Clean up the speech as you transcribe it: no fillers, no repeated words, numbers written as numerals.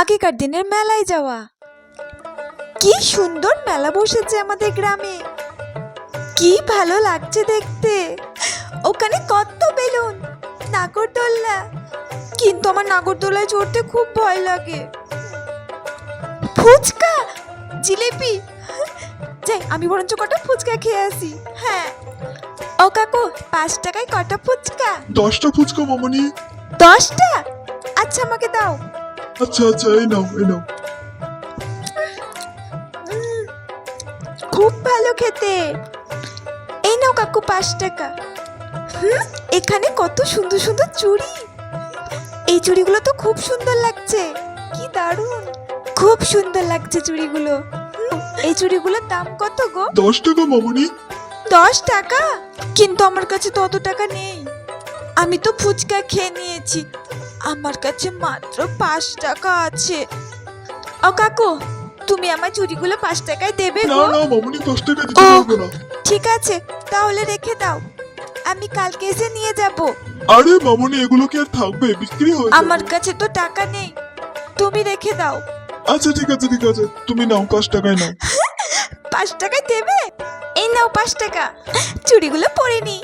আগেকার দিনের মেলায় যাওয়া। কি সুন্দর মেলা বসেছে আমাদের গ্রামে, কি ভালো লাগছে দেখতে। ওখানে কত বেলুন, নাগরদোলনা, কিন্তু আমার নাগরদোলায় চড়তে খুব ভয় লাগে। ফুচকা, জিলিপি, যাই আমি বরঞ্চ কটা ফুচকা খেয়ে আসি। হ্যাঁ ও কাকু, 5 টাকায় কটা ফুচকা? 10টা ফুচকা মামনি। 10টা? আচ্ছা আমাকে দাও। আচ্ছা আচ্ছা, এই নাও এই নাও। খুব ভালো খেতে। এই নাও কাকু 5 টাকা। এখানে কত সুন্দর সুন্দর চুড়ি। এই চুড়িগুলো তো খুব সুন্দর লাগছে। কি দারুণ, খুব সুন্দর লাগছে চুড়িগুলো। এই চুড়িগুলোর দাম কত গো? 10 টাকা মামনি। 10 টাকা? কিন্তু আমার কাছে তো অত টাকা নেই। আমি তো ফুচকা খেয়ে নিয়েছি, আমার কাছে মাত্র 5 টাকা আছে। ও কাকু, তুমি আমার চুড়িগুলো 5 টাকায় দেবে না গো? না মামনি, 10 টাকা দিতে ও, পারবো না। ঠিক আছে তাহলে রেখে দাও, আমি কালকে এসে নিয়ে যাব। আরে মামনি, এগুলো কি আর থাকবে? বিক্রি হয়ে যাবে। আমার কাছে তো টাকা নেই, তুমি রেখে দাও। আচ্ছা ঠিক আছে ঠিক আছে, তুমি নাও, 5 টাকায় নাও। 5 টাকায় দেবে? এই নাও 5 টাকা, চুড়িগুলো পরে নি।